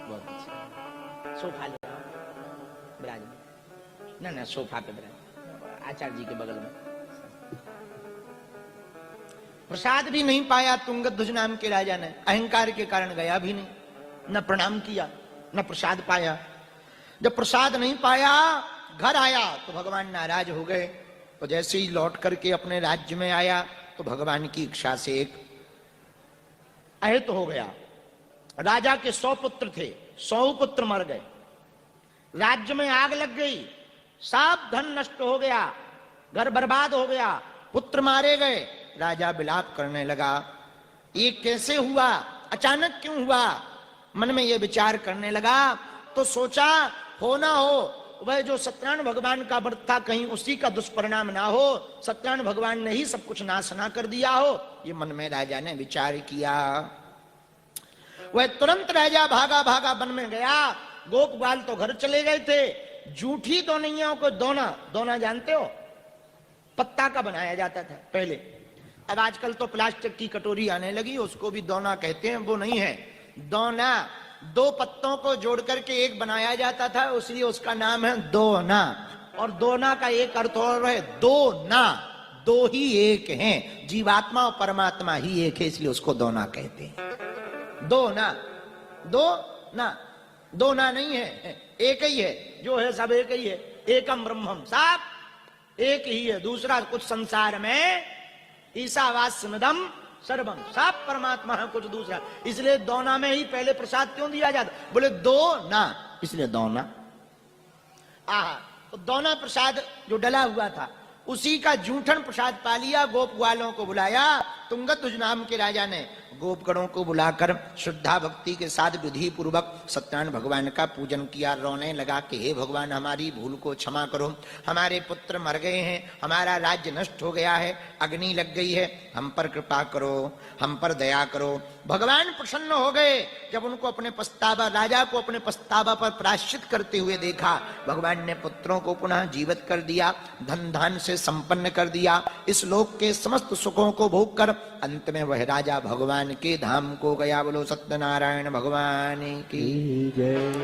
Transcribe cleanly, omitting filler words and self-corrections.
बहुत अच्छा। सोफा ले आओ ब्राज में, ना सोफा पे ब्राज, आचार्य जी के बगल में। प्रसाद भी नहीं पाया तुंगध्वज नाम के राजा ने, अहंकार के कारण गया भी नहीं, न प्रणाम किया न प्रसाद पाया। जब प्रसाद नहीं पाया घर आया तो भगवान नाराज हो गए। तो जैसे ही लौट करके अपने राज्य में आया तो भगवान की इच्छा से एक अहित हो गया। राजा के 100 पुत्र थे, 100 पुत्र मर गए, राज्य में आग लग गई, सब धन नष्ट हो गया, घर बर्बाद हो गया, पुत्र मारे गए। राजा विलाप करने लगा, ये कैसे हुआ, अचानक क्यों हुआ? मन में ये विचार करने लगा तो सोचा हो ना हो वह जो सत्यनारायण भगवान का व्रत था कहीं उसी का दुष्परिणाम ना हो, सत्यनारायण भगवान ने ही सब कुछ नाश ना कर दिया हो। ये मन में राजा ने विचार किया। वह तुरंत राजा भागा भागा वन में गया। गोप ग्वाल तो घर चले गए थे। जूठी दोनैयों को दोना, दोना जानते हो, पत्ता का बनाया जाता था पहले। अब आजकल तो प्लास्टिक की कटोरी आने लगी, उसको भी दोना कहते हैं। वो नहीं है दोना, 2 पत्तों को जोड़ करके एक बनाया जाता था, इसलिए उसका नाम है दोना। और दोना का एक अर्थ और है दो ना, 2 ही एक हैं, जीवात्मा और परमात्मा ही एक है, इसलिए उसको दोना कहते हैं। दोना, दो ना, दोना नहीं है, एक ही है, जो है सब एक ही है। एकम ब्रह्मम, सब एक ही है, दूसरा कुछ संसार में ईशावास्यमिदं सर्वम, सब परमात्मा है, कुछ दूसरा। इसलिए दोना में ही पहले प्रसाद क्यों दिया जाता? बोले दो ना, इसलिए दोना। तो दोना प्रसाद जो डला हुआ था उसी का जूठन प्रसाद पा लिया। गोप ग्वालों को बुलाया, तुंगध्वज नाम के राजा ने गोपगणों को बुलाकर श्रद्धा भक्ति के साथ विधि पूर्वक सत्यनारायण भगवान का पूजन किया। रोने लगा कि हे भगवान, हमारी भूल को क्षमा करो, हमारे पुत्र मर गए हैं, हमारा राज्य नष्ट हो गया है, अग्नि लग गई है, हम पर कृपा करो, हम पर दया करो। भगवान प्रसन्न हो गए जब उनको अपने पछतावा, राजा को अपने पछतावा पर प्रायश्चित करते हुए देखा। भगवान ने पुत्रों को पुनः जीवित कर दिया, धन धान से संपन्न कर दिया, इस लोक के समस्त सुखों को भोग कर अंत में वह राजा भगवान के धाम को गया। बोलो सत्यनारायण भगवान की जय।